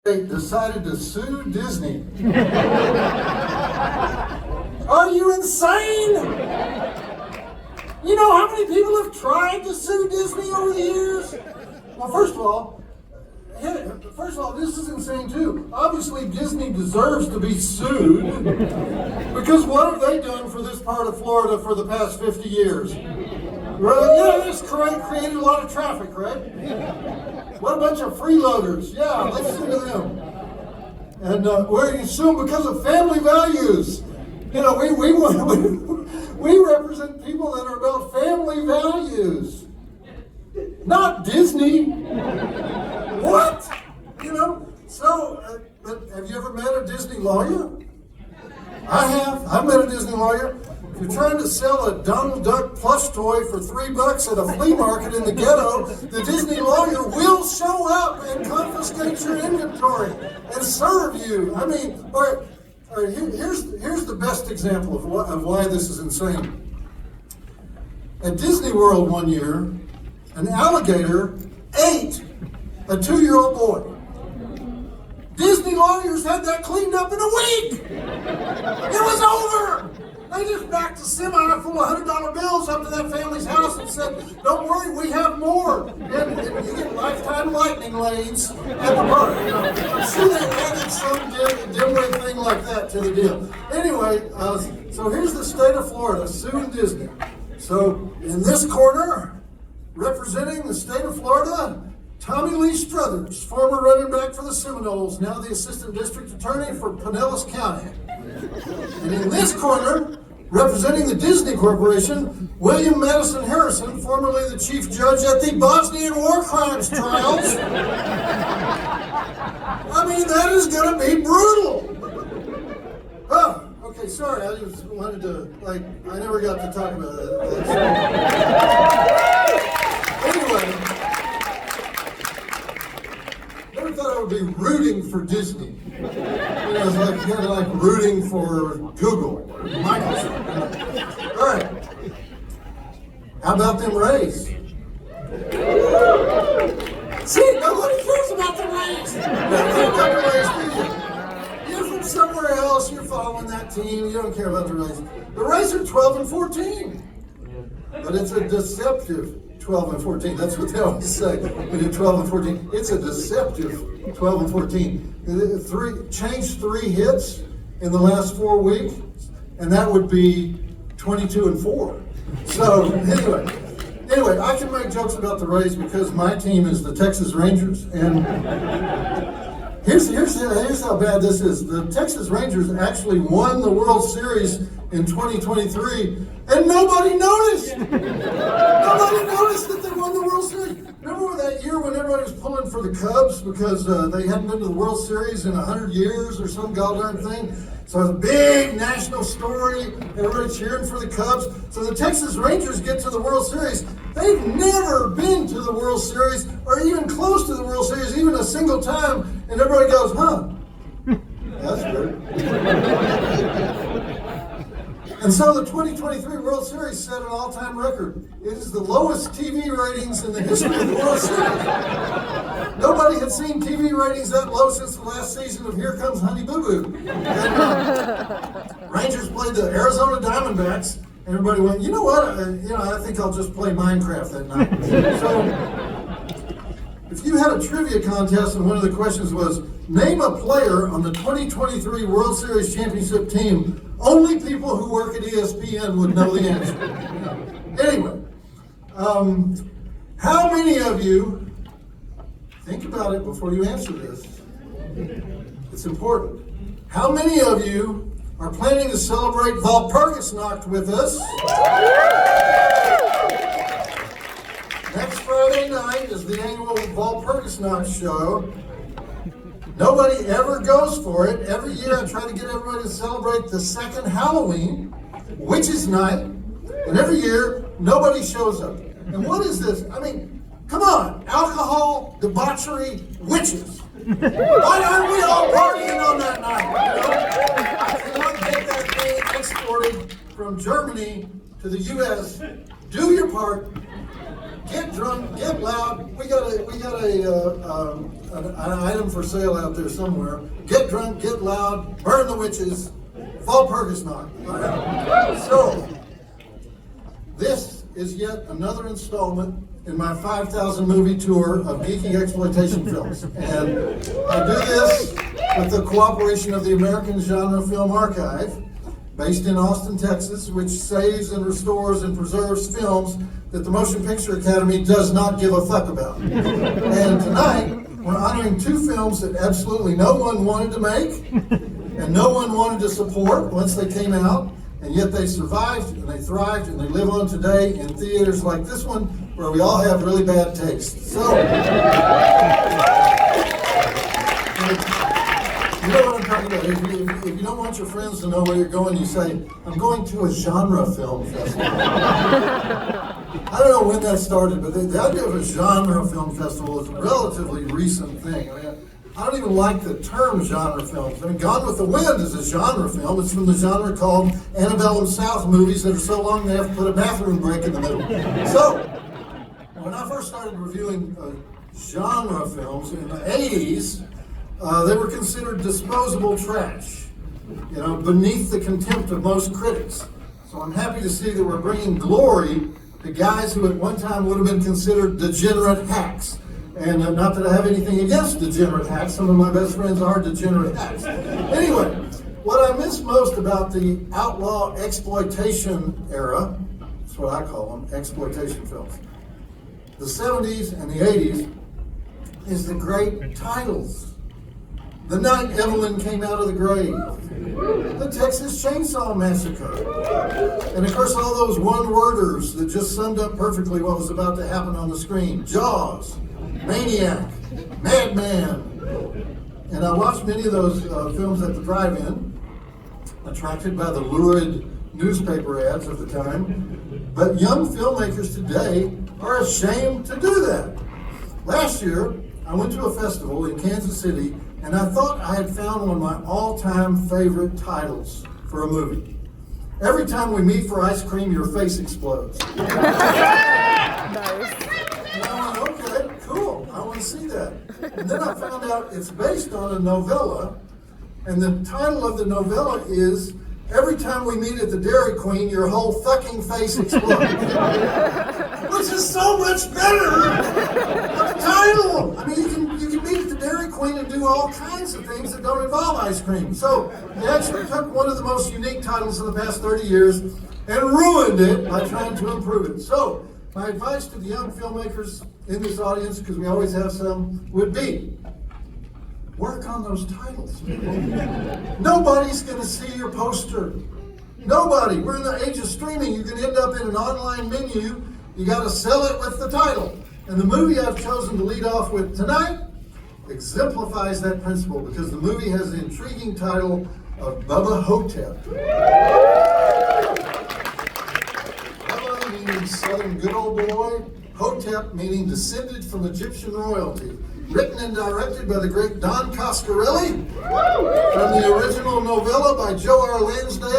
They decided to sue Disney. Are you insane? You know how many people have tried to sue Disney over the years? Well, first of all, this is insane too. Obviously, Disney deserves to be sued because what have they done for this part of Florida for the past 50 years? Right? Yeah, it's created a lot of traffic, right? What a bunch of freeloaders. Yeah, let's sue them. And we're suing because of family values. You know, we represent people that are about family values, not Disney. What? You know, so, but have you ever met a Disney lawyer? I have. I've met a Disney lawyer. If you're trying to sell a Donald Duck plush toy for $3 at a flea market in the ghetto, the Disney lawyer will show up and confiscate your inventory and serve you. I mean, all right, here's the best example of why this is insane. At Disney World one year, an alligator ate a 2-year-old boy. Disney lawyers had that cleaned up in a week. It was over. They just backed a semi full of $100 bills up to that family's house and said, "Don't worry, we have more." And you get lifetime lightning lanes at the park. You know, I'm sure they added some dim-wit thing like that to the deal. Anyway, so here's the state of Florida suing Disney. So in this corner, representing the state of Florida, Tommy Lee Struthers, former running back for the Seminoles, now the assistant district attorney for Pinellas County. And in this corner, representing the Disney Corporation, William Madison Harrison, formerly the chief judge at the Bosnian war crimes trials. I mean, that is going to be brutal. Oh, okay, sorry, I just wanted to, I never got to talk about that. Anyway. I thought I would be rooting for Disney. You know, it's like kind of like rooting for Google, Microsoft. All right. How about them Rays? See, nobody cares about the Rays. Nobody cares about the Rays, do you? You're from somewhere else. You're following that team. You don't care about the Rays. The Rays are 12-14, but it's a deceptive 12-14. That's what they always say. We did 12-14. It's a deceptive 12-14. Changed 3 hits in the last 4 weeks, and that would be 22-4. So anyway, I can make jokes about the Rays because my team is the Texas Rangers, and here's how bad this is. The Texas Rangers actually won the World Series in 2023, and nobody noticed. Nobody noticed that they won the World Series. Remember that year when everybody was pulling for the Cubs because they hadn't been to the World Series in 100 years or some goddamn thing? So it's a big national story, everybody cheering for the Cubs. So the Texas Rangers get to the World Series. They've never been to the World Series or even close to the World Series, even a single time. And everybody goes, huh, that's weird. And so the 2023 World Series set an all-time record. It is the lowest TV ratings in the history of the World Series. Nobody had seen TV ratings that low since the last season of Here Comes Honey Boo Boo. And Rangers played the Arizona Diamondbacks, and everybody went, you know what? I think I'll just play Minecraft that night. So if you had a trivia contest and one of the questions was, name a player on the 2023 World Series championship team, only people who work at ESPN would know the answer. Anyway, how many of you, think about it before you answer this, it's important. How many of you are planning to celebrate Walpurgisnacht with us? Next Friday night is the annual Walpurgisnacht show. Nobody ever goes for it. Every year I try to get everybody to celebrate the second Halloween, Witches' Night, and every year nobody shows up. And what is this? I mean, come on, alcohol, debauchery, witches. Why aren't we all partying on that night? You know? I cannot get that thing exported from Germany to the U.S. Do your part. Get drunk, get loud. We got an item for sale out there somewhere. Get drunk, get loud, burn the witches, Walpurgisnacht. So, this is yet another installment in my 5,000 movie tour of geeky exploitation films. And I do this with the cooperation of the American Genre Film Archive, based in Austin, Texas, which saves and restores and preserves films that the Motion Picture Academy does not give a fuck about. And tonight, we're honoring two films that absolutely no one wanted to make, and no one wanted to support once they came out, and yet they survived, and they thrived, and they live on today in theaters like this one, where we all have really bad taste. So, you know what I'm talking about. If you don't want your friends to know where you're going, you say, I'm going to a genre film festival. I don't know when that started, but the idea of a genre film festival is a relatively recent thing. I mean, I don't even like the term genre films. I mean, Gone with the Wind is a genre film. It's from the genre called Antebellum South movies that are so long they have to put a bathroom break in the middle. So, when I first started reviewing genre films in the 80s, they were considered disposable trash, you know, beneath the contempt of most critics. So I'm happy to see that we're bringing glory to guys who at one time would have been considered degenerate hacks. And not that I have anything against degenerate hacks, some of my best friends are degenerate hacks. Anyway, what I miss most about the outlaw exploitation era, that's what I call them, exploitation films, the 70s and the 80s, is the great titles. The Night Evelyn Came Out of the Grave, the Texas Chainsaw Massacre, and of course all those one-worders that just summed up perfectly what was about to happen on the screen. Jaws, Maniac, Madman. And I watched many of those films at the drive-in, attracted by the lurid newspaper ads of the time. But young filmmakers today are ashamed to do that. Last year, I went to a festival in Kansas City, and I thought I had found one of my all-time favorite titles for a movie. Every time we meet for ice cream, your face explodes. Nice. And I went, okay, cool, I want to see that. And then I found out it's based on a novella, and the title of the novella is Every Time We Meet at the Dairy Queen, Your Whole Fucking Face Explodes. Which is so much better than the title. I mean, you can meet at the Dairy Queen and do all kinds of things that don't involve ice cream. So they actually took one of the most unique titles of the past 30 years and ruined it by trying to improve it. So my advice to the young filmmakers in this audience, because we always have some, would be, work on those titles, people. Nobody's going to see your poster. Nobody. We're in the age of streaming. You can end up in an online menu. You got to sell it with the title. And the movie I've chosen to lead off with tonight exemplifies that principle, because the movie has the intriguing title of Bubba Ho-Tep. Bubba meaning Southern good old boy. Ho-Tep meaning descended from Egyptian royalty. Written and directed by the great Don Coscarelli, from the original novella by Joe R. Lansdale.